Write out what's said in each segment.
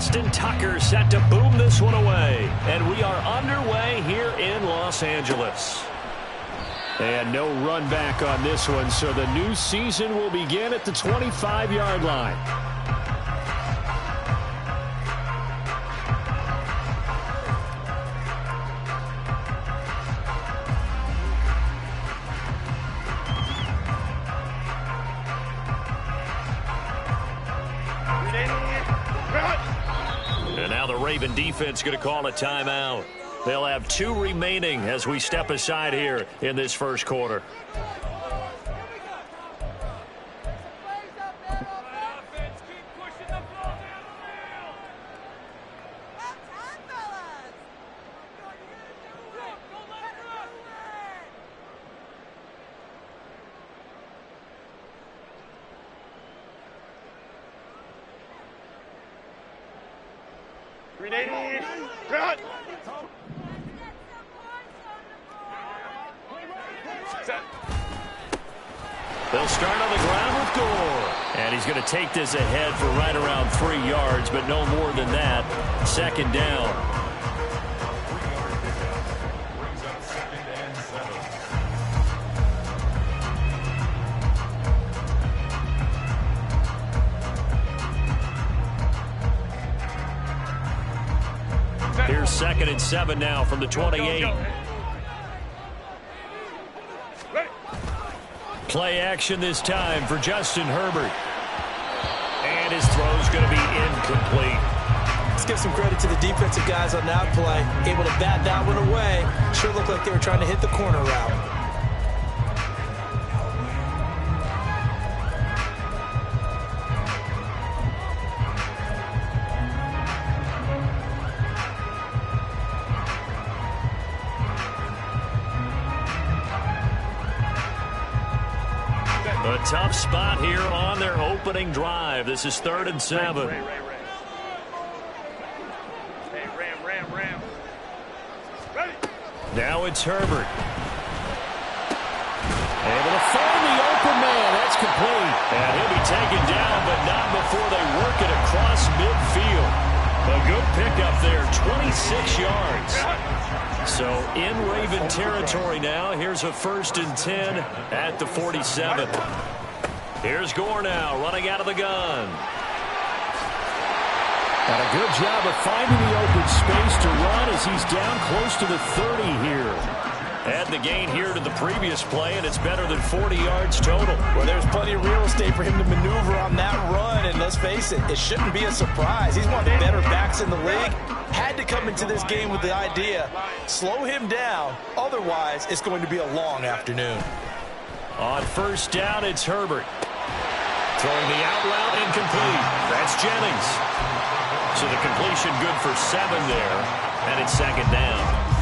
Justin Tucker set to boom this one away. And we are underway here in Los Angeles. And no run back on this one, so the new season will begin at the 25-yard line. And now the Raven defense going to call a timeout. They'll have 2 remaining as we step aside here in this first quarter. They'll start on the ground with Gore. And he's going to take this ahead for right around 3 yards, but no more than that. Second down. Here's 2nd and 7 now from the 28. Play action this time for Justin Herbert. And his throw's going to be incomplete. Let's give some credit to the defensive guys on that play. Able to bat that one away. Sure looked like they were trying to hit the corner route. A tough spot here on their opening drive. This is 3rd and 7. Ram. Ready. Now it's Herbert. Able to find the open man. That's complete. And he'll be taken down, but not before they work it across midfield. A good pickup there, 26 yards. So in Raven territory now. Here's a 1st and 10 at the 47. Here's Gore now running out of the gun. And a good job of finding the open space to run as he's down close to the 30 here. Add the gain here to the previous play, and it's better than 40 yards total. Well, there's plenty of real estate for him to maneuver on that run, and let's face it, it shouldn't be a surprise. He's one of the better backs in the league. Had to come into this game with the idea, slow him down, otherwise it's going to be a long afternoon. On 1st down, it's Herbert. Throwing the out route, incomplete. That's Jennings. So the completion good for 7 there, and it's 2nd down.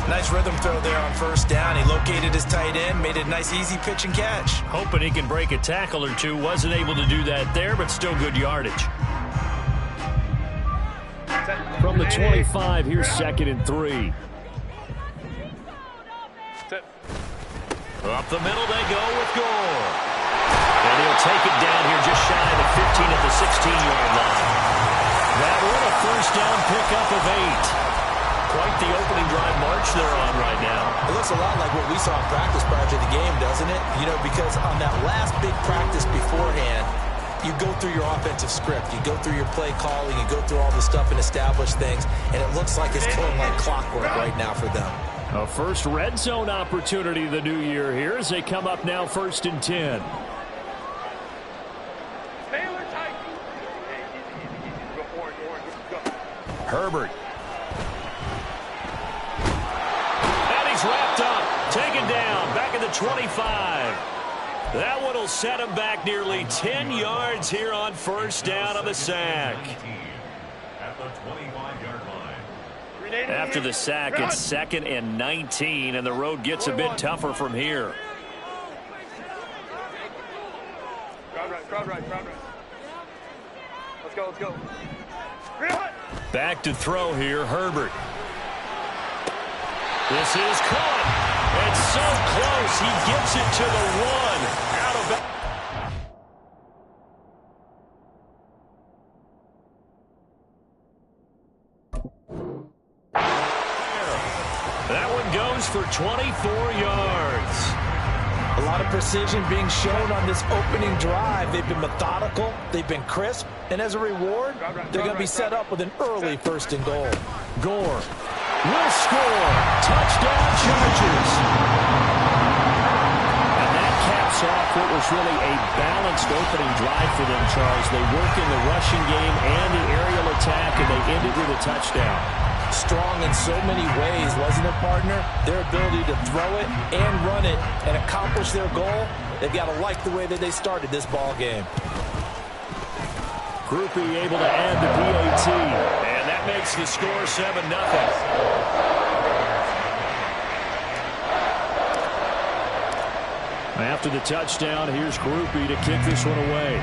Nice rhythm throw there on 1st down. He located his tight end, made it a nice easy pitch and catch. Hoping he can break a tackle or two. Wasn't able to do that there, but still good yardage. From the 25, here's 2nd and 3. Up the middle they go with Gore. And he'll take it down here just shy of the 15 at the 16-yard line. That one a 1st down pickup of 8. Quite the opening drive march they're on right now. It looks a lot like what we saw in practice prior to the game, doesn't it? You know, because on that last big practice beforehand, you go through your offensive script. You go through your play calling. You go through all the stuff and establish things. And it looks like it's going like clockwork right now for them. A first red zone opportunity the new year here as they come up now 1st and 10. Herbert. And he's wrapped up. Taken down. Back at the 25. That one will set him back nearly 10 yards here on 1st down on the sack. At the 25-yard line. After the sack, it's 2nd and 19, and the road gets a bit tougher from here. Crowd right. Let's go. Back to throw here, Herbert. This is caught. It's so close. He gets it to the 1. Out of bounds. That one goes for 24 yards. A lot of precision being shown on this opening drive. They've been methodical, they've been crisp, and as a reward, they're going to be set up with an early 1st and goal. Gore will score. Touchdown Chargers. And that caps off what was really a balanced opening drive for them, Charles. They work in the rushing game and the aerial attack, and they ended with a touchdown. Strong in so many ways, wasn't it, partner? Their ability to throw it and run it and accomplish their goal, they've got to like the way that they started this ball game. Groupie able to add the PAT, and that makes the score 7-0. After the touchdown, here's Groupie to kick this one away.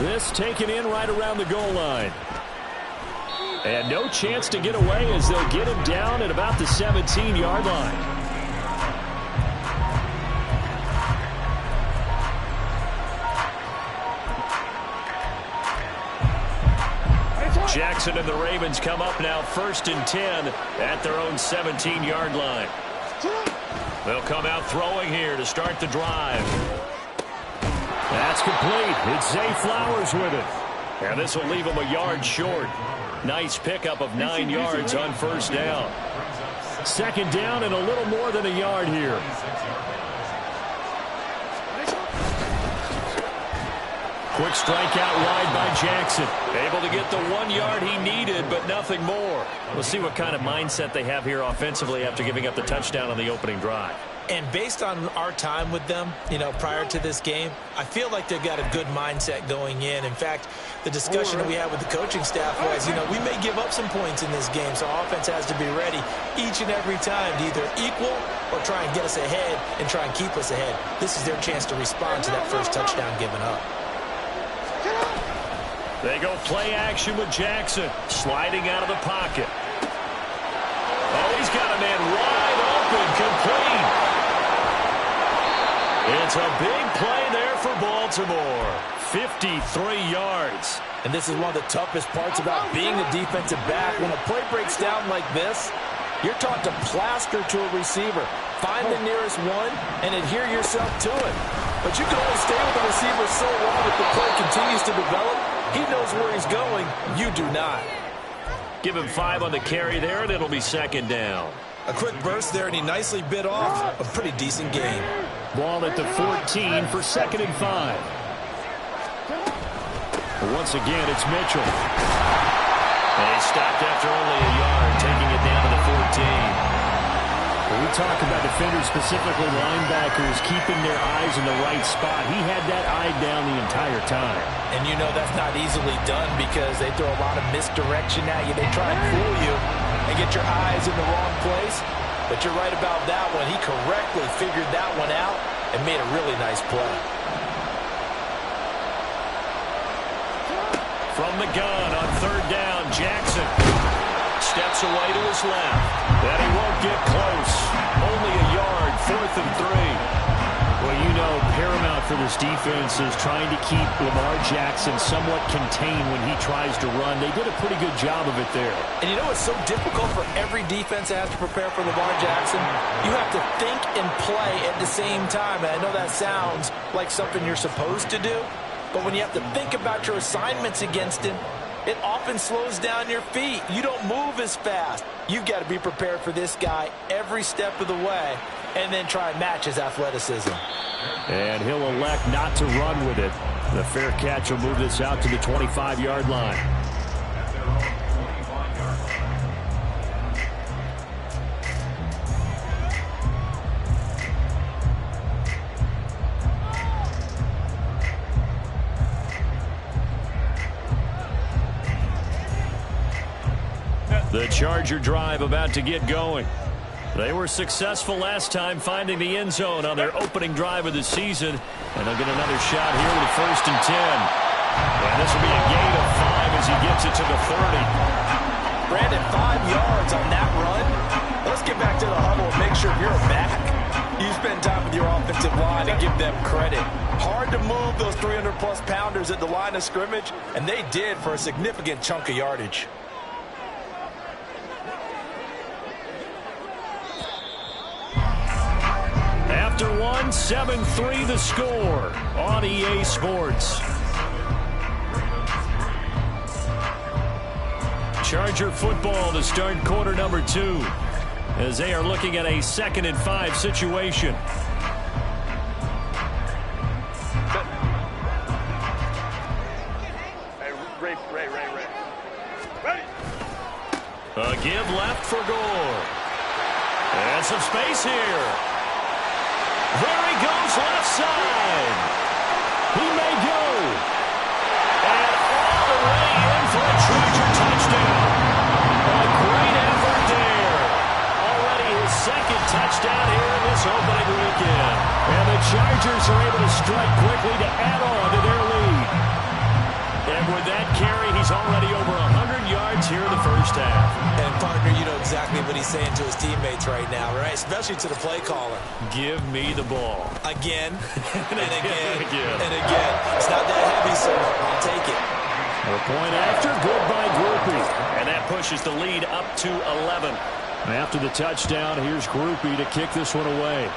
This taken in right around the goal line. And no chance to get away as they'll get him down at about the 17-yard line. Jackson and the Ravens come up now 1st and 10 at their own 17-yard line. They'll come out throwing here to start the drive. That's complete. It's Zay Flowers with it. And this will leave him a yard short. Nice pickup of 9 yards on 1st down. 2nd down and a little more than a yard here. Quick strike out wide by Jackson. Able to get the 1 yard he needed, but nothing more. We'll see what kind of mindset they have here offensively after giving up the touchdown on the opening drive. And based on our time with them, prior to this game, I feel like they've got a good mindset going in. In fact, the discussion that we had with the coaching staff was, we may give up some points in this game, so our offense has to be ready each and every time to either equal or try and get us ahead and try and keep us ahead. This is their chance to respond to that first touchdown given up. They go play action with Jackson, sliding out of the pocket. Oh, he's got a man wide open, complete. It's a big play there for Baltimore. 53 yards. And this is one of the toughest parts about being a defensive back. When a play breaks down like this, you're taught to plaster to a receiver. Find the nearest one and adhere yourself to it. But you can only stay with the receiver so long if the play continues to develop. He knows where he's going. You do not. Give him 5 on the carry there, and it'll be 2nd down. A quick burst there, and he nicely bit off a pretty decent gain. Ball at the 14 for 2nd and 5. Once again, it's Mitchell. And he stopped after only a yard, taking it down to the 14. When we talk about defenders, specifically linebackers, keeping their eyes in the right spot, he had that eye down the entire time. And that's not easily done because they throw a lot of misdirection at you. They try and fool you and get your eyes in the wrong place. But you're right about that one. He correctly figured that one out and made a really nice play. From the gun on 3rd down, Jackson steps away to his left. That he won't get close. Only a yard, 4th and 3. Well, paramount for this defense is trying to keep Lamar Jackson somewhat contained when he tries to run. They did a pretty good job of it there. And it's so difficult for every defense that has to prepare for Lamar Jackson. You have to think and play at the same time. And I know that sounds like something you're supposed to do. But when you have to think about your assignments against him, it often slows down your feet. You don't move as fast. You've got to be prepared for this guy every step of the way and then try and match his athleticism. And he'll elect not to run with it. The fair catch will move this out to the 25-yard line. The Charger drive about to get going. They were successful last time finding the end zone on their opening drive of the season. And they'll get another shot here with a 1st and 10. And this will be a gain of 5 as he gets it to the 30. Brandon, 5 yards on that run. Let's get back to the huddle and make sure you're back. You spend time with your offensive line and give them credit. Hard to move those 300-plus pounders at the line of scrimmage, and they did for a significant chunk of yardage. 7-3 the score on EA Sports. Charger football to start quarter number 2 as they are looking at a 2nd and 5 situation. A give left for Gore. And some space here. There he goes left side. He may go. And all the way in for a Charger touchdown. A great effort there. Already his 2nd touchdown here in this opening weekend. And the Chargers are able to strike quickly to add on to their lead. And with that carry, he's already over 100 yards here in the first half. And, partner, you know exactly what he's saying to his teammates right now, right? Especially to the play caller. Give me the ball. Again, and again, and again. It's not that heavy, so I'll take it. A point after, good by Groupie. And that pushes the lead up to 11. After the touchdown, here's Groupie to kick this one away.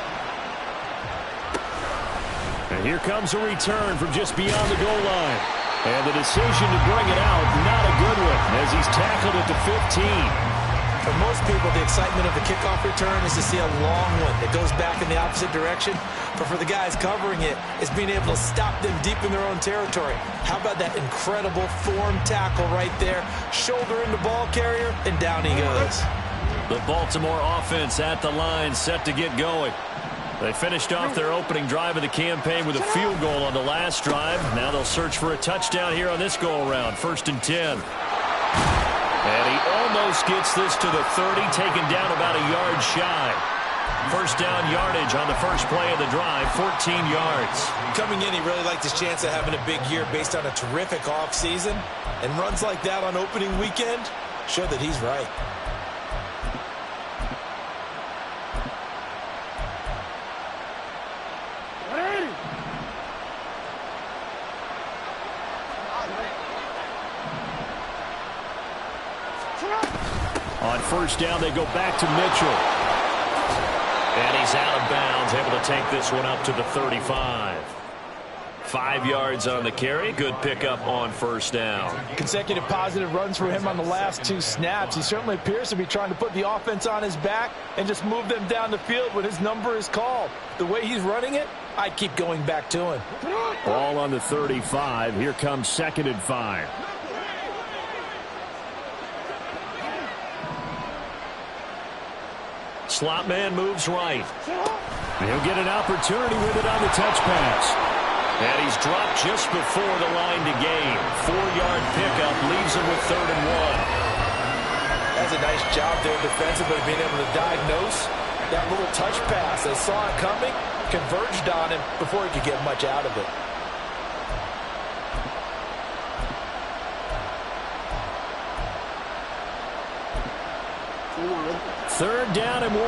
And here comes a return from just beyond the goal line. And the decision to bring it out, not a good one, as he's tackled at the 15. For most people, the excitement of the kickoff return is to see a long one that goes back in the opposite direction. But for the guys covering it, it's being able to stop them deep in their own territory. How about that incredible form tackle right there? Shoulder in the ball carrier, and down he goes. The Baltimore offense at the line, set to get going. They finished off their opening drive of the campaign with a field goal on the last drive. Now they'll search for a touchdown here on this go-around. 1st and 10. And he almost gets this to the 30, taken down about a yard shy. First down yardage on the first play of the drive, 14 yards. Coming in, he really liked his chance of having a big year based on a terrific offseason. And runs like that on opening weekend show that he's right. On first down, they go back to Mitchell. And he's out of bounds, able to take this one up to the 35. 5 yards on the carry. Good pickup on first down. Consecutive positive runs for him on the last 2 snaps. He certainly appears to be trying to put the offense on his back and just move them down the field when his number is called. The way he's running it, I'd keep going back to him. Ball on the 35. Here comes 2nd and 5. Slot man moves right. He'll get an opportunity with it on the touch pass. And he's dropped just before the line to gain. 4-yard pickup leaves him with 3rd and 1. That's a nice job there defensively, being able to diagnose that little touch pass. They saw it coming, converged on him before he could get much out of it. Third down and 1.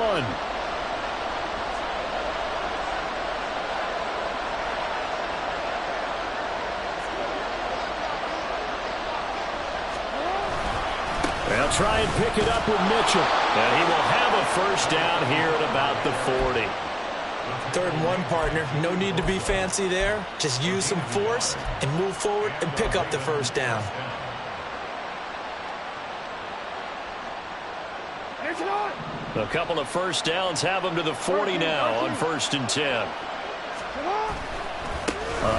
They'll try and pick it up with Mitchell. And he will have a first down here at about the 40. 3rd and 1, partner. No need to be fancy there. Just use some force and move forward and pick up the first down. A couple of first downs have them to the 40 now on 1st and 10.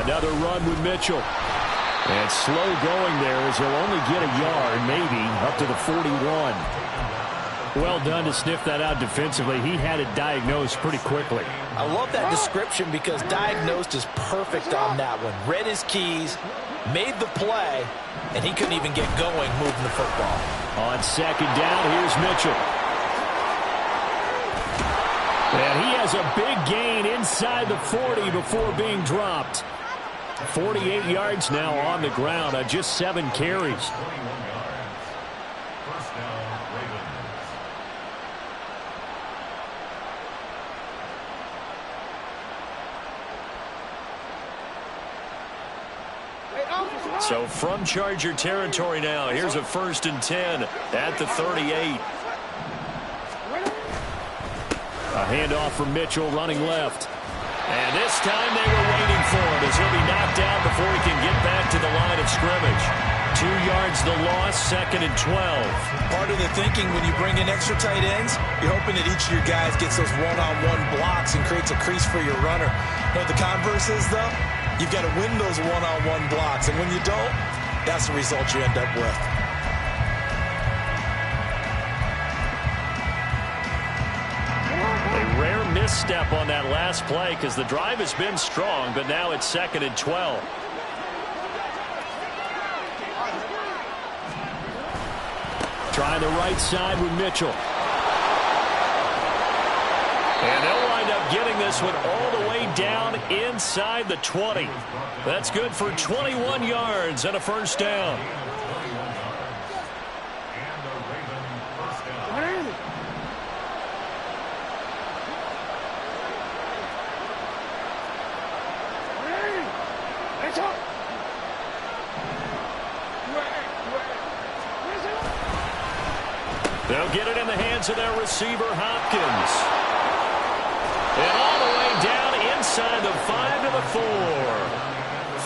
Another run with Mitchell. And slow going there as he'll only get a yard, maybe, up to the 41. Well done to sniff that out defensively. He had it diagnosed pretty quickly. I love that description because diagnosed is perfect on that one. Read his keys, made the play, and he couldn't even get going moving the football. On 2nd down, here's Mitchell. And he has a big gain inside the 40 before being dropped. 48 yards now on the ground on just 7 carries. So from Charger territory now, here's a 1st and 10 at the 38. A handoff from Mitchell running left. And this time they were waiting for him as he'll be knocked down before he can get back to the line of scrimmage. 2 yards the loss, 2nd and 12. Part of the thinking when you bring in extra tight ends, you're hoping that each of your guys gets those one-on-one blocks and creates a crease for your runner. But the converse is, though, you've got to win those one-on-one blocks. And when you don't, that's the result you end up with. A rare misstep on that last play because the drive has been strong, but now it's 2nd and 12. Trying the right side with Mitchell. And they'll wind up getting this one all the way down inside the 20. That's good for 21 yards and a first down. They'll get it in the hands of their receiver, Hopkins. And all the way down inside the 5 to the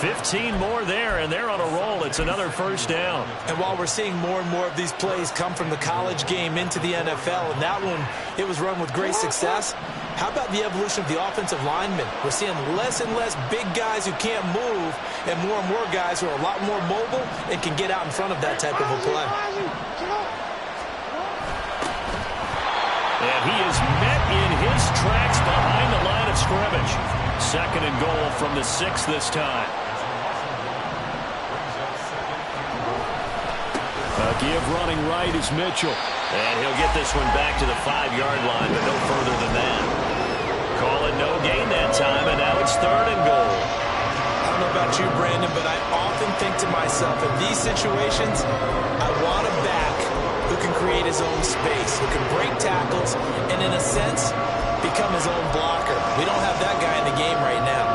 4. 15 more there, and they're on a roll. It's another first down. And while we're seeing more and more of these plays come from the college game into the NFL, and that one, it was run with great success, how about the evolution of the offensive linemen? We're seeing less and less big guys who can't move and more guys who are a lot more mobile and can get out in front of that type of a play. And he is met in his tracks behind the line of scrimmage. 2nd and goal from the 6 this time. A give running right is Mitchell. And he'll get this one back to the 5-yard line, but no further than that. Call it no gain that time, and now it's 3rd and goal. I don't know about you, Brandon, but I often think to myself, in these situations, I want a back who can create his own space, who can break tackles, and in a sense, become his own blocker. We don't have that guy in the game right now.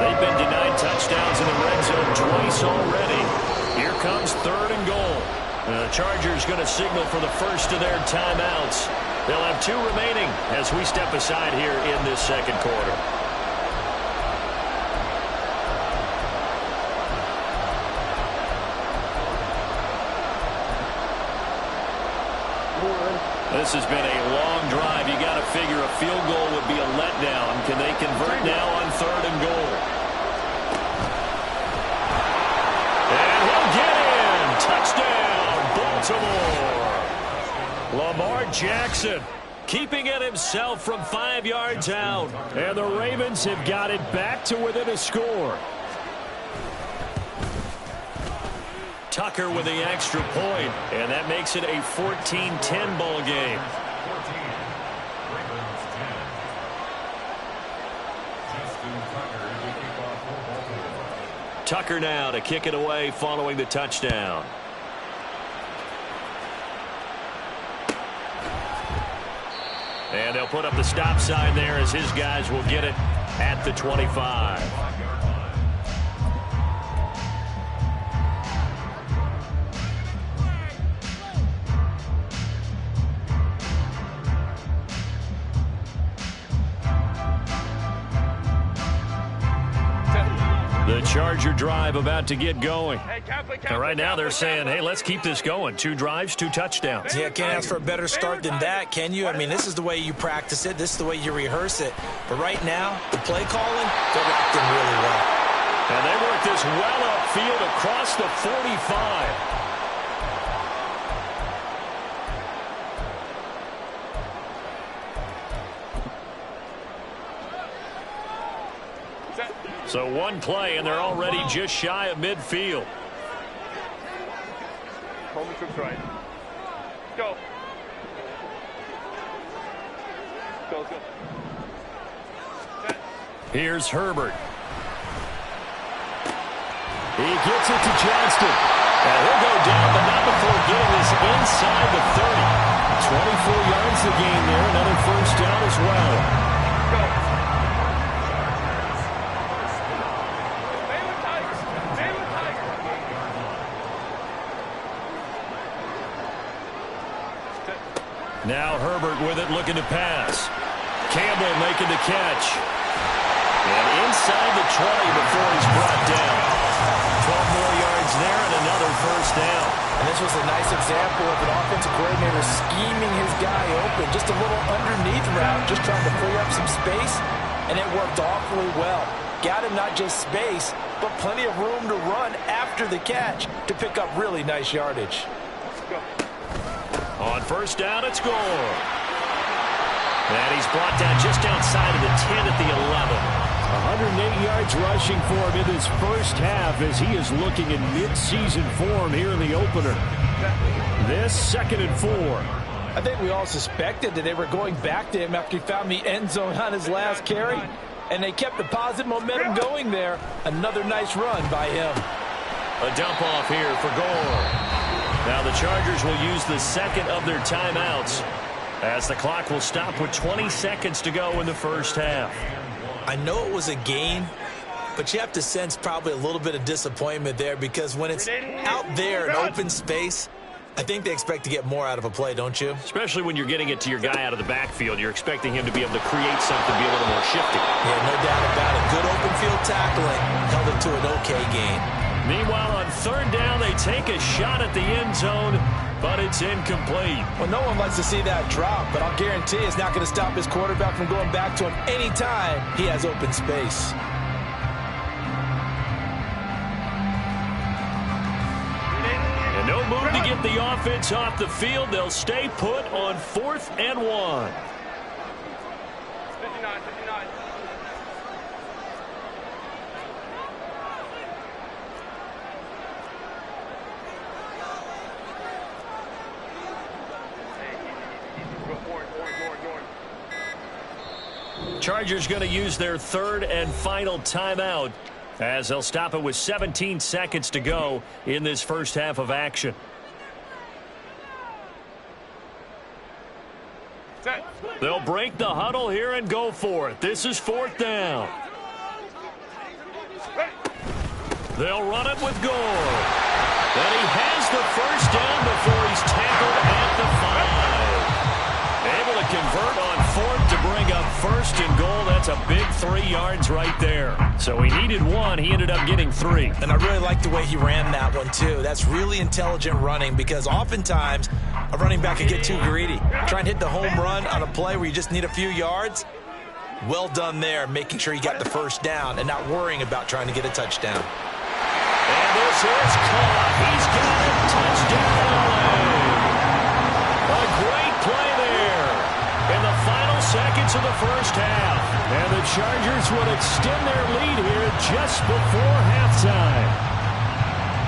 They've been denied touchdowns in the red zone twice already. Here comes 3rd and goal. The Chargers going to signal for the first of their timeouts. They'll have 2 remaining as we step aside here in this 2nd quarter. This has been a long drive. You got to figure a field goal would be a letdown. Can they convert now on 3rd and goal? And he'll get in. Touchdown, Baltimore. Lamar Jackson keeping it himself from 5 yards out. And the Ravens have got it back to within a score. Tucker with the extra point, and that makes it a 14-10 ball game. 14. Tucker now to kick it away following the touchdown. And they'll put up the stop sign there as his guys will get it at the 25. The Charger drive about to get going. And right now they're saying, hey, let's keep this going. 2 drives, 2 touchdowns. Yeah, can't ask for a better start than that, can you? I mean, this is the way you practice it. This is the way you rehearse it. But right now, the play calling, they're locked in really well. And they work this well upfield across the 45. So 1 play, and they're already just shy of midfield. Coleman trips right. Go. Go. Here's Herbert. He gets it to Johnston. And he'll go down, but not before getting this inside the 30. 24 yards the gain there. Another first down as well. Go. Now Herbert with it, looking to pass. Campbell making the catch. And inside the 20 before he's brought down. 12 more yards there and another first down. And this was a nice example of an offensive coordinator scheming his guy open. Just a little underneath route, just trying to free up some space, and it worked awfully well. Got him not just space, but plenty of room to run after the catch to pick up really nice yardage. On first down, it's Gore. And he's brought down just outside of the 10 at the 11. 108 yards rushing for him in this first half as he is looking in mid-season form here in the opener. This 2nd and 4. I think we all suspected that they were going back to him after he found the end zone on his last carry, and they kept the positive momentum going there. Another nice run by him. A dump off here for Gore. Now the Chargers will use the second of their timeouts as the clock will stop with 20 seconds to go in the first half. I know it was a gain, but you have to sense probably a little bit of disappointment there because when it's out there in open space, I think they expect to get more out of a play, don't you? Especially when you're getting it to your guy out of the backfield. You're expecting him to be able to create something, be a little more shifty. Yeah, no doubt about it. Good open field tackling held it to an okay gain. Meanwhile, on third down, they take a shot at the end zone, but it's incomplete. Well, no one likes to see that drop, but I'll guarantee it's not going to stop his quarterback from going back to him anytime he has open space. And no move to get the offense off the field. They'll stay put on 4th and 1. 59, 59. Chargers going to use their third and final timeout as they'll stop it with 17 seconds to go in this first half of action. They'll break the huddle here and go for it. This is 4th down. They'll run it with Gore. And he has the first down before he's tackled at the 5. Able to convert on 4th to bring up 1st and goal. That's a big 3 yards right there. So he needed 1. He ended up getting 3. And I really like the way he ran that one, too. That's really intelligent running because oftentimes a running back can get too greedy. Try and hit the home run on a play where you just need a few yards. Well done there, making sure you got the first down and not worrying about trying to get a touchdown. And this is caught. He's got a touchdown. A great play there in the final seconds of the first half. And the Chargers would extend their lead here just before halftime.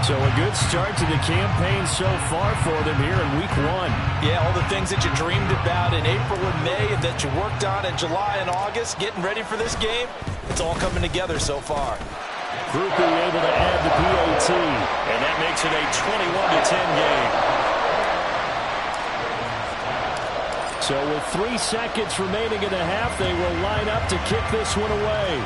So a good start to the campaign so far for them here in Week 1. Yeah, all the things that you dreamed about in April and May and that you worked on in July and August, getting ready for this game, it's all coming together so far. Groupie able to add the PAT. And that makes it a 21-10 game. So with 3 seconds remaining in the half, they will line up to kick this one away.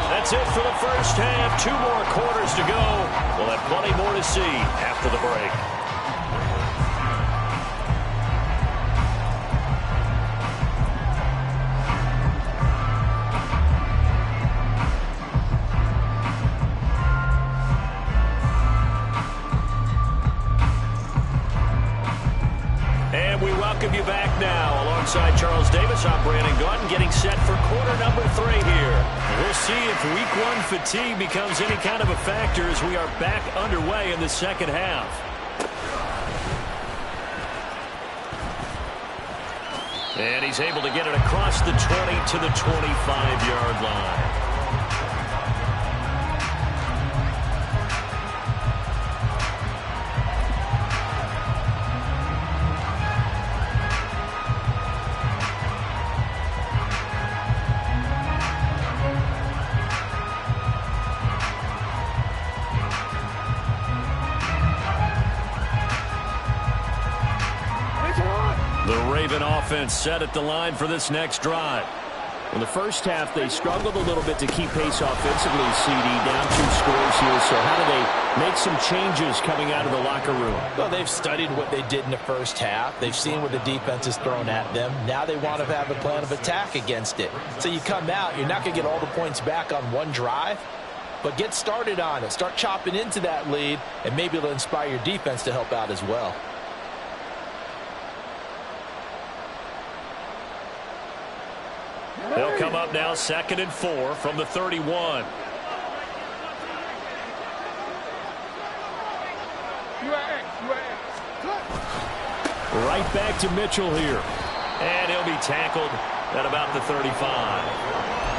That's it for the first half. 2 more quarters to go. We'll have plenty more to see after the break. Welcome you back now. Alongside Charles Davis, I'm Brandon Gautin, getting set for quarter number 3 here. We'll see if Week 1 fatigue becomes any kind of a factor as we are back underway in the second half. And he's able to get it across the 20 to the 25-yard line. Offense set at the line for this next drive. In the first half, they struggled a little bit to keep pace offensively, CD, down 2 scores here. So how do they make some changes coming out of the locker room? Well, they've studied what they did in the first half. They've seen what the defense is throwing at them. Now they want to have a plan of attack against it. So you come out, you're not going to get all the points back on one drive, but get started on it. Start chopping into that lead, and maybe it'll inspire your defense to help out as well. They'll come up now 2nd and 4 from the 31. Right back to Mitchell here. And he'll be tackled at about the 35.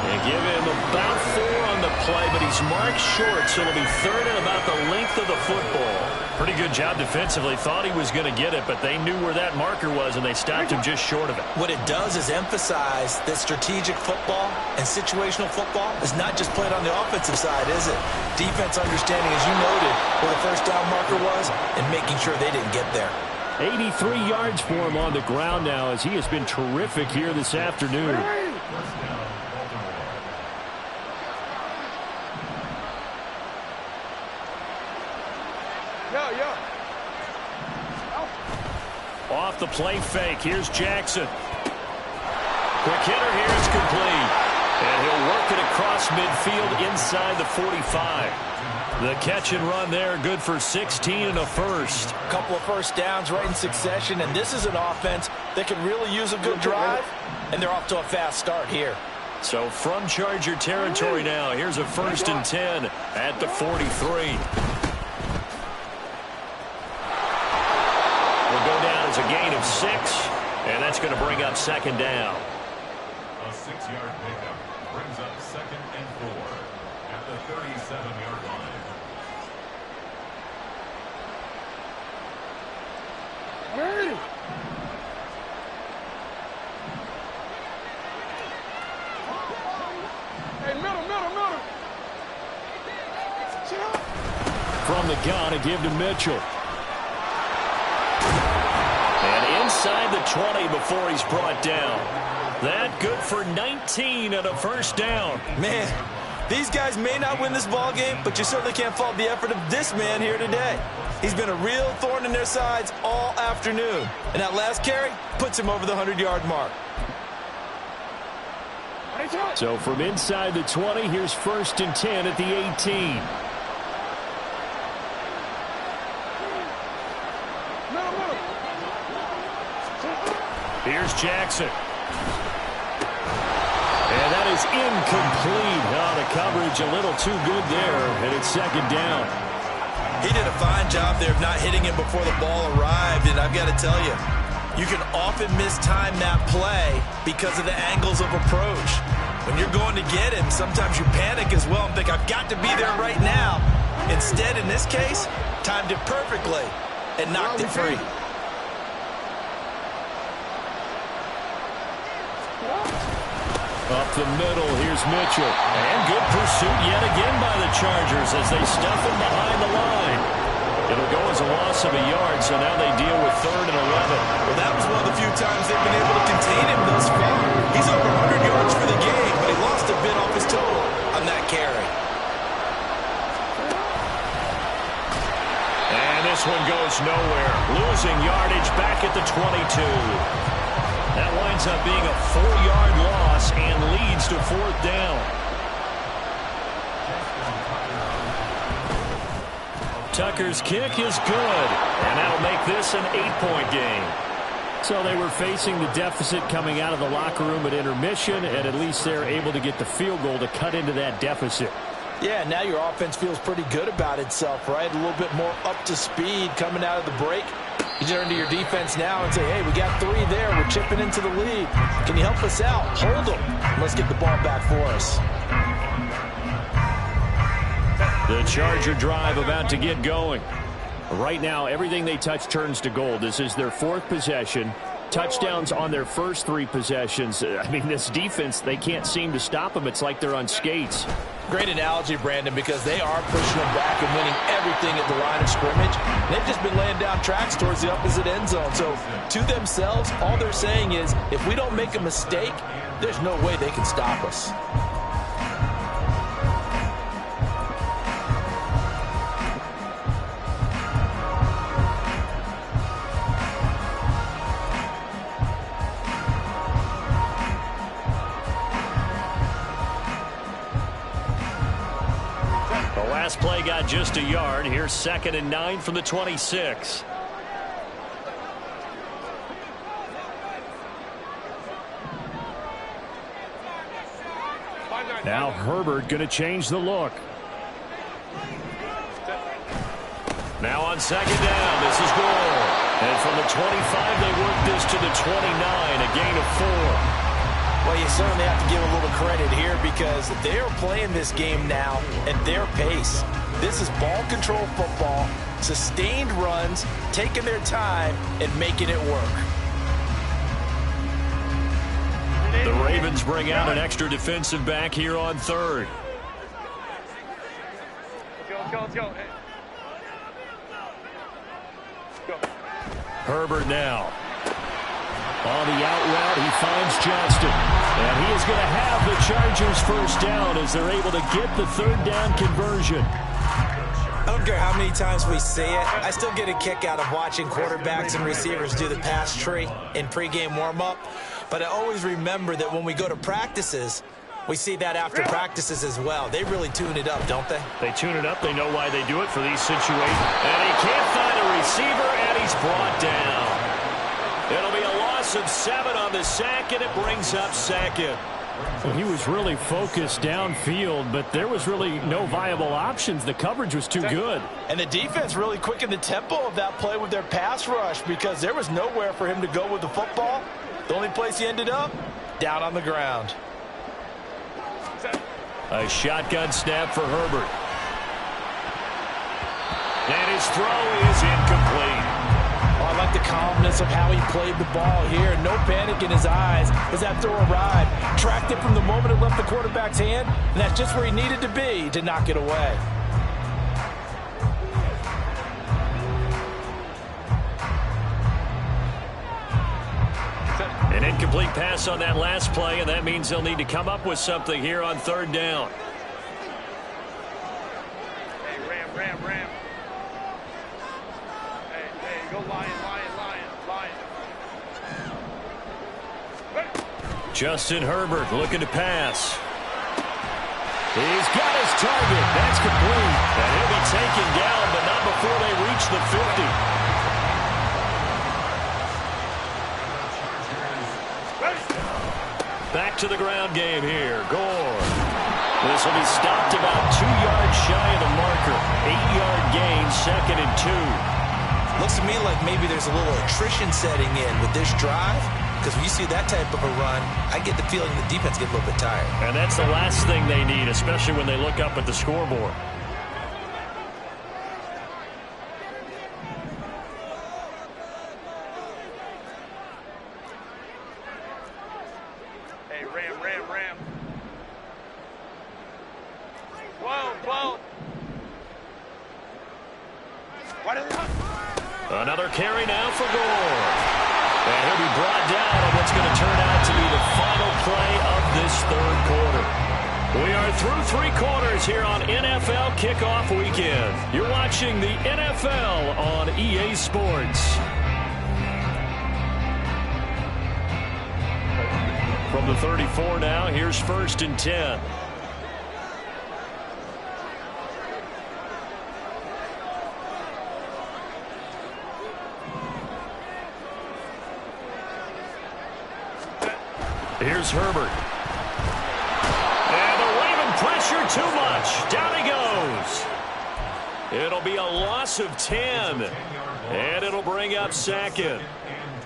They give him about 4 on the play, but he's marked short, so it'll be 3rd and about the length of the football. Pretty good job defensively. Thought he was going to get it, but they knew where that marker was, and they stopped him just short of it. What it does is emphasize that strategic football and situational football is not just played on the offensive side, is it? Defense understanding, as you noted, where the first down marker was and making sure they didn't get there. 83 yards for him on the ground now, as he has been terrific here this afternoon. Off the play fake. Here's Jackson. Quick hitter here is complete. And he'll work it across midfield inside the 45. The catch and run there, good for 16 and a first. A couple of first downs right in succession, and this is an offense that could really use a good drive, and they're off to a fast start here. So from Charger territory now, here's a 1st and 10 at the 43. Go down as a gain of 6, and that's going to bring up 2nd down. A 6-yard pickup brings up 2nd and 4 at the 37-yard line. Hey, middle. From the gun, a give to Mitchell. Inside the 20 before he's brought down. That good for 19 and a 1st down. Man, these guys may not win this ball game, but you certainly can't fault the effort of this man here today. He's been a real thorn in their sides all afternoon. And that last carry puts him over the 100-yard mark. So from inside the 20, here's 1st and 10 at the 18. Here's Jackson. And that is incomplete. Oh, the coverage a little too good there, and it's 2nd down. He did a fine job there of not hitting him before the ball arrived, and I've got to tell you, you can often mistime that play because of the angles of approach. When you're going to get him, sometimes you panic as well and think, I've got to be there right now. Instead, in this case, timed it perfectly and knocked it free. Up the middle, here's Mitchell. And good pursuit yet again by the Chargers as they stuff him behind the line. It'll go as a loss of a yard, so now they deal with 3rd and 11. Well, that was one of the few times they've been able to contain him thus far. He's over 100 yards for the game, but he lost a bit off his total on that carry. And this one goes nowhere. Losing yardage back at the 22. That winds up being a 4-yard loss and leads to 4th down. Tucker's kick is good, and that'll make this an 8-point game. So they were facing the deficit coming out of the locker room at intermission, and at least they're able to get the field goal to cut into that deficit. Yeah, now your offense feels pretty good about itself, right? A little bit more up to speed coming out of the break. You turn to your defense now and say, hey, we got 3 there. We're chipping into the lead. Can you help us out? Hold them. Let's get the ball back for us. The Charger drive about to get going. Right now, everything they touch turns to gold. This is their 4th possession. touchdowns on their first 3 possessions. I mean, this defense, they can't seem to stop them. It's like they're on skates. Great analogy, Brandon, because they are pushing them back and winning everything at the line of scrimmage. They've just been laying down tracks towards the opposite end zone. So to themselves, all they're saying is, if we don't make a mistake, there's no way they can stop us. Last play got just a yard. Here's 2nd and 9 from the 26. Now Herbert going to change the look. Now on 2nd down, this is Gore. And from the 25, they work this to the 29, a gain of 4. Well, you certainly have to give a little credit here because they are playing this game now at their pace. This is ball control football, sustained runs, taking their time, and making it work. The Ravens bring out an extra defensive back here on 3rd. Let's go. Herbert now. On the out route, he finds Johnston. And he is going to have the Chargers first down as they're able to get the 3rd down conversion. I don't care how many times we see it. I still get a kick out of watching quarterbacks and receivers do the pass tree in pregame warm-up. But I always remember that when we go to practices, we see that after practices as well. They really tune it up, don't they? They tune it up. They know why they do it for these situations. And he can't find a receiver, and he's brought down. It'll be a loss of 7 on the sack, and it brings up 2nd. Well, he was really focused downfield, but there was really no viable options. The coverage was too good. And the defense really quickened the tempo of that play with their pass rush because there was nowhere for him to go with the football. The only place he ended up, down on the ground. A shotgun snap for Herbert. And his throw is incomplete. Oh, I like the calmness of how he played the ball here. No panic in his eyes as that throw arrived. Tracked it from the moment it left the quarterback's hand, and that's just where he needed to be to knock it away. An incomplete pass on that last play, and that means they'll need to come up with something here on 3rd down. Hey, Ram. Hey, go Lion. Justin Herbert looking to pass. He's got his target. That's complete. And he'll be taken down, but not before they reach the 50. Back to the ground game here. Gore. This will be stopped about 2 yards shy of the marker. 8-yard gain, 2nd and 2. Looks to me like maybe there's a little attrition setting in with this drive. Because when you see that type of a run, I get the feeling the defense gets a little bit tired. And that's the last thing they need, especially when they look up at the scoreboard. Hey, Ram. 12. Another carry now for Gore. And he'll be brought down on what's going to turn out to be the final play of this 3rd quarter. We are through 3 quarters here on NFL Kickoff Weekend. You're watching the NFL on EA Sports. From the 34 now, here's 1st and 10. Here's Herbert. And the Raven pressure too much. Down he goes. It'll be a loss of 10. And it'll bring up 2nd.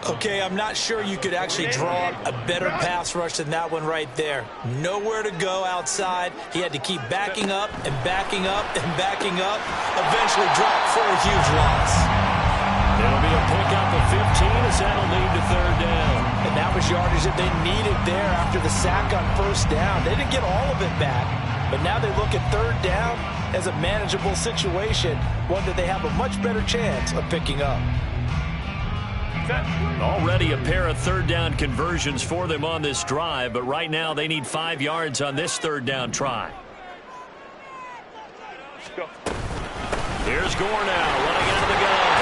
Okay, I'm not sure you could actually draw up a better pass rush than that one right there. Nowhere to go outside. He had to keep backing up and backing up and backing up. Eventually dropped for a huge loss. It'll be a pickup of 15 as that'll lead to third down. And that was yardage that they needed there after the sack on first down. They didn't get all of it back, but now they look at third down as a manageable situation, one that they have a much better chance of picking up. Already a pair of third down conversions for them on this drive, but right now they need 5 yards on this third down try. Here's Gore now, running out of the gun.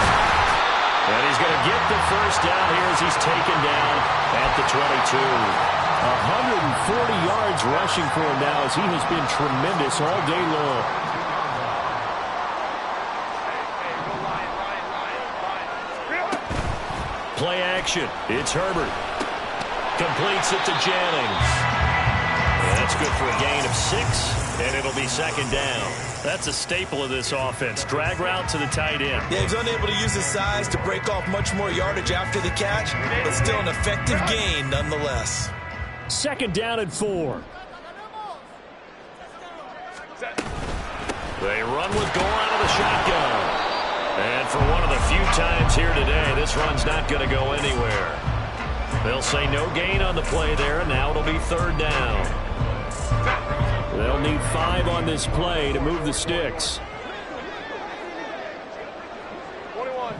And he's going to get the first down here as he's taken down at the 22. 140 yards rushing for him now as he has been tremendous all day long. Play action. It's Herbert. Completes it to Jennings. And that's good for a gain of 6, and it'll be second down. That's a staple of this offense. Drag route to the tight end. Yeah, he's unable to use his size to break off much more yardage after the catch, but still an effective gain nonetheless. Second down and 4. They run with Gore out of the shotgun. And for one of the few times here today, this run's not going to go anywhere. They'll say no gain on the play there, and now it'll be third down. They'll need 5 on this play to move the sticks. 21.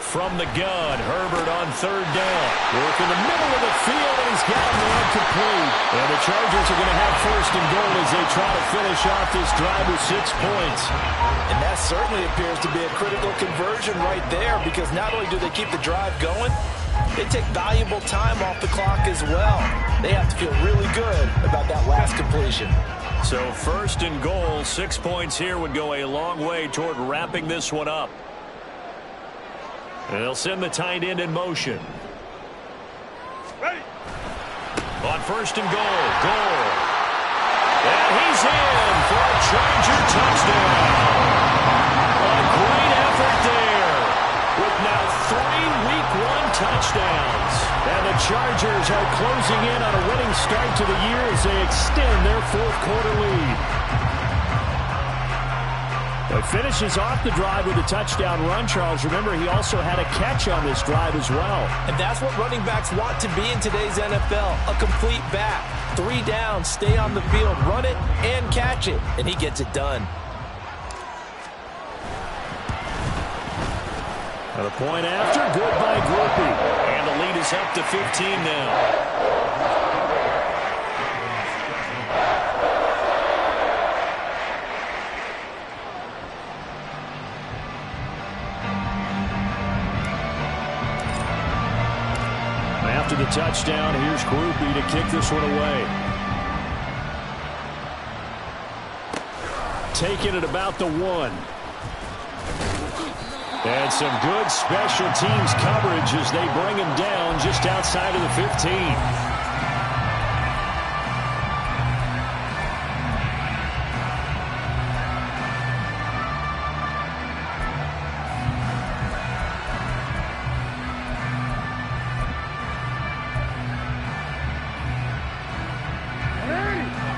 From the gun, Herbert on third down. Work in the middle of the field, and he's got him incomplete. And the Chargers are going to have first and goal as they try to finish off this drive with 6 points. And that certainly appears to be a critical conversion right there, because not only do they keep the drive going, they take valuable time off the clock as well. They have to feel really good about that last completion. So first and goal, 6 points here would go a long way toward wrapping this one up. And they'll send the tight end in motion. Ready. On first and goal, Gore. And he's in for a Charger touchdown. A great effort there with now 3 Week 1 touchdowns. And the Chargers are closing in on a winning start to the year as they extend their 4th quarter lead. It finishes off the drive with a touchdown run, Charles. Remember, he also had a catch on this drive as well. And that's what running backs want to be in today's NFL, a complete back. 3 down, stay on the field, run it, and catch it. And he gets it done. And a point after, good by Groupie. And the lead is up to 15 now. After the touchdown, here's Groupie to kick this one away. Taking it about the 1. And some good special teams coverage as they bring him down just outside of the 15.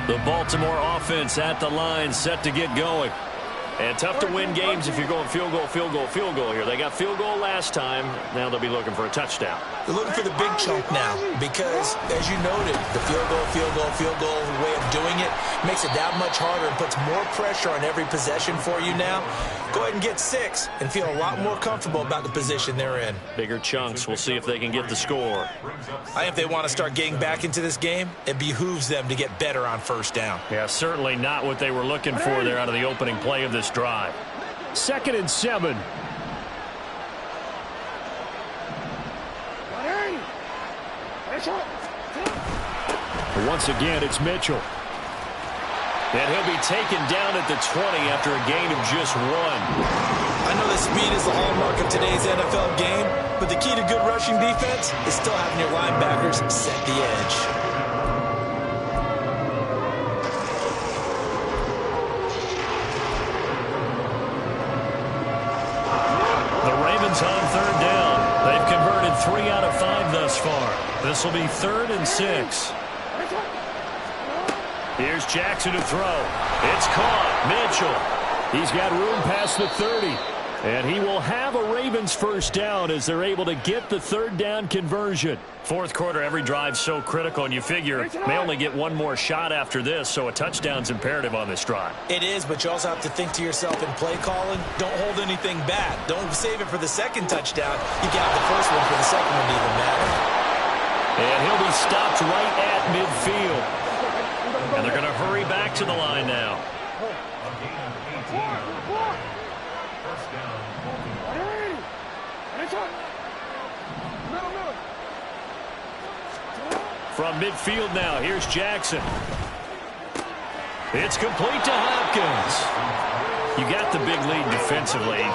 The Baltimore offense at the line, set to get going. And tough to win games if you're going field goal, field goal, field goal here. They got field goal last time. Now they'll be looking for a touchdown. They're looking for the big chunk now because, as you noted, the field goal way of doing it makes it that much harder and puts more pressure on every possession for you now. Go ahead and get 6 and feel a lot more comfortable about the position they're in. Bigger chunks. We'll see if they can get the score. I think if they want to start getting back into this game, it behooves them to get better on first down. Yeah, certainly not what they were looking for there out of the opening play of this drive. 2nd and 7. Once again, it's Mitchell. And he'll be taken down at the 20 after a gain of just 1. I know that speed is the hallmark of today's NFL game, but the key to good rushing defense is still having your linebackers set the edge. The Ravens on third down. They've converted 3 out of 5 thus far. This will be 3rd and 6. Here's Jackson to throw. It's caught. Mitchell. He's got room past the 30. And he will have a Ravens first down as they're able to get the third down conversion. Fourth quarter, every drive so critical, and you figure may only get one more shot after this, so a touchdown's imperative on this drive. It is, but you also have to think to yourself in play calling, don't hold anything back. Don't save it for the second touchdown. You can have the first one for the second one to even matter. And he'll be stopped right at midfield. And they're going to hurry back to the line now. From midfield now, here's Jackson. It's complete to Hopkins. You got the big lead defensively.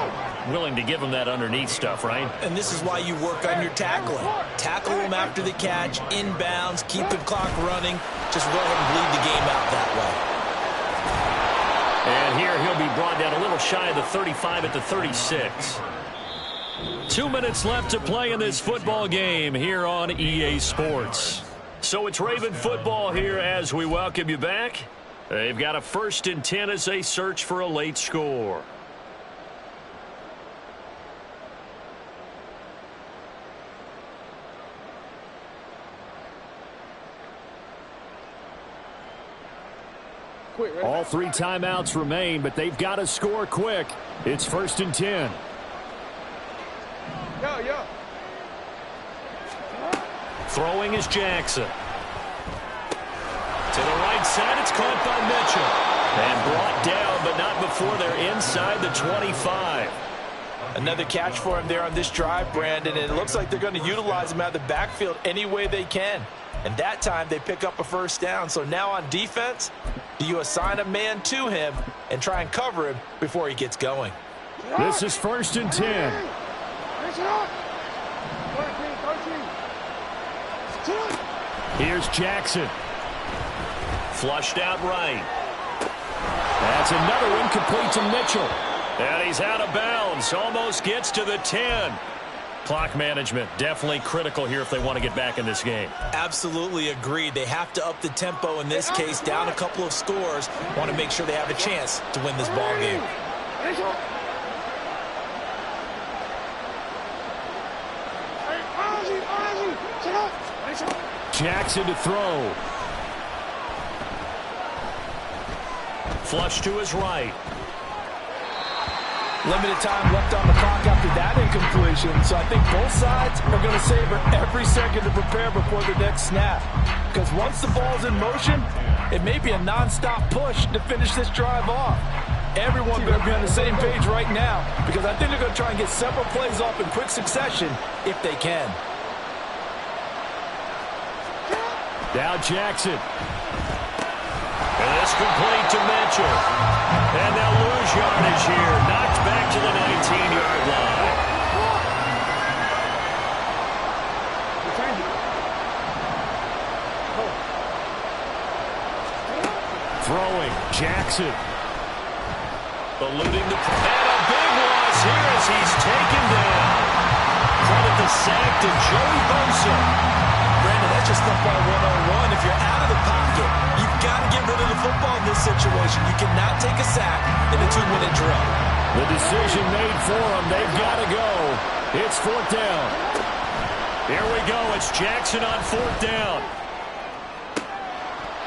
Willing to give him that underneath stuff, right? And this is why you work on your tackling. Tackle him after the catch, inbounds, keep the clock running. Just go ahead and bleed the game out that way. And here he'll be brought down a little shy of the 35 at the 36. 2 minutes left to play in this football game here on EA Sports. So it's Raven football here as we welcome you back. They've got a 1st and 10 as they search for a late score. All 3 timeouts remain, but they've got to score quick. It's 1st and 10. Throwing is Jackson. To the right side, it's caught by Mitchell. And brought down, but not before they're inside the 25. Another catch for him there on this drive, Brandon, and it looks like they're going to utilize him out of the backfield any way they can. And that time, they pick up a first down. So now on defense, do you assign a man to him and try and cover him before he gets going? This is 1st and 10. Here's Jackson. Flushed out right. That's another incomplete to Mitchell. And he's out of bounds. Almost gets to the 10. Clock management definitely critical here if they want to get back in this game. Absolutely agreed. They have to up the tempo in this case, down a couple of scores. Want to make sure they have a chance to win this ball game. Jackson to throw. Flush to his right. Limited time left on the clock after that incompletion, so I think both sides are going to savor every second to prepare before the next snap. Because once the ball's in motion, it may be a non-stop push to finish this drive off. Everyone better be on the same page right now, because I think they're going to try and get several plays off in quick succession if they can. Now Jackson. And it's complete to Mitchell. And they'll lose yardage here. Knocked back to the 19-yard line. Throwing. Jackson. Eluding the... And a big loss here as he's taken down. Credit the sack to Joey Bosa. Brandon, that's just football 101. If you're out of the pocket, you've got to get rid of the football in this situation. You cannot take a sack in a 2-minute drill. The decision made for them. They've got to go. It's 4th down. Here we go. It's Jackson on 4th down.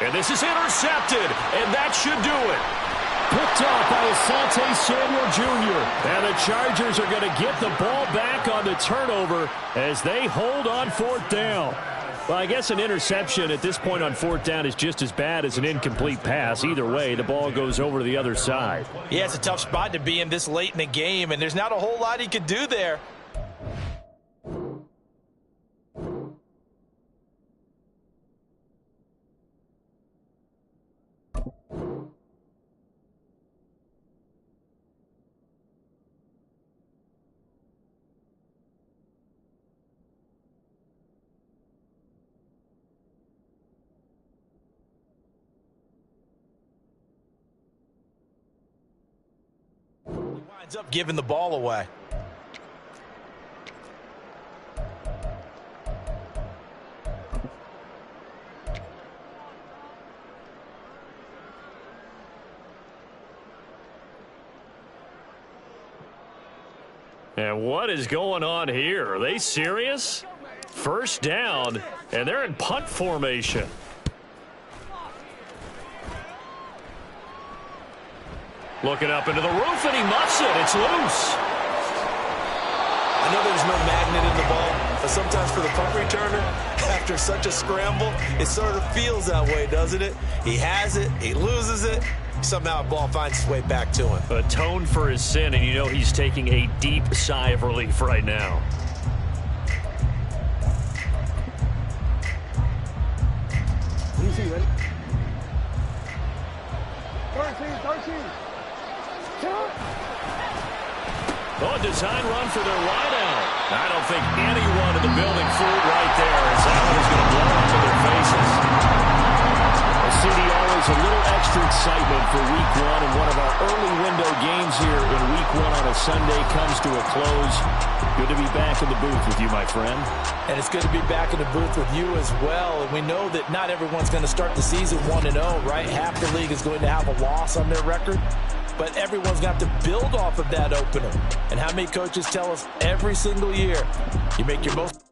And this is intercepted. And that should do it. Picked off by Asante Samuel Jr. And the Chargers are going to get the ball back on the turnover as they hold on 4th down. Well, I guess an interception at this point on 4th down is just as bad as an incomplete pass. Either way, the ball goes over to the other side. Yeah, it's a tough spot to be in this late in the game, and there's not a whole lot he could do there. Winds up giving the ball away. And what is going on here? Are they serious? First down, and they're in punt formation. Looking up into the roof, and he muffs it. It's loose. I know there's no magnet in the ball, but sometimes for the punt returner, after such a scramble, it sort of feels that way, doesn't it? He has it, he loses it, somehow the ball finds its way back to him. Atoned for his sin, and you know he's taking a deep sigh of relief right now. Easy, ready? 13. Oh, a design run for their wideout. I don't think anyone in the building fooled right there, as that one is going to blow up in their faces. CD, always a little extra excitement for week one, and one of our early window games here in week one on a Sunday comes to a close. Good to be back in the booth with you, my friend. And it's good to be back in the booth with you as well. And we know that not everyone's going to start the season 1-0, right? Half the league is going to have a loss on their record. But everyone's got to build off of that opener. And how many coaches tell us every single year, you make your most...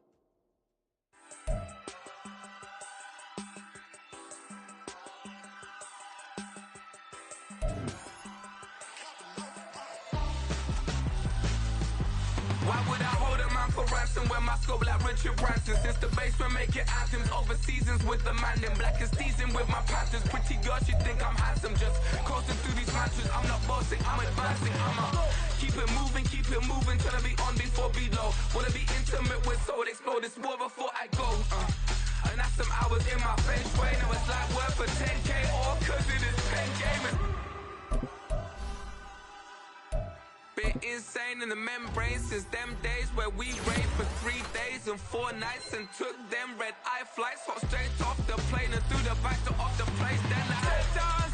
Why would I hold a man for ransom when my scope like Richard Branson? Since the basement making anthems over seasons with the man in black is teasing with my Panthers. Pretty girl, she think I'm handsome, just coasting through these mantras. I'm not bossing, I'm advancing. Keep it moving, trying to be on before below. Wanna be intimate with soul, explode this war before I go. And that's some hours in my feng shui. Now it's like work for 10K, all cause it is pen gaming. Been insane in the membrane since them days where we raved for 3 days and 4 nights and took them red-eye flights, hot straight off the plane and through the back to off the place. Then I head down.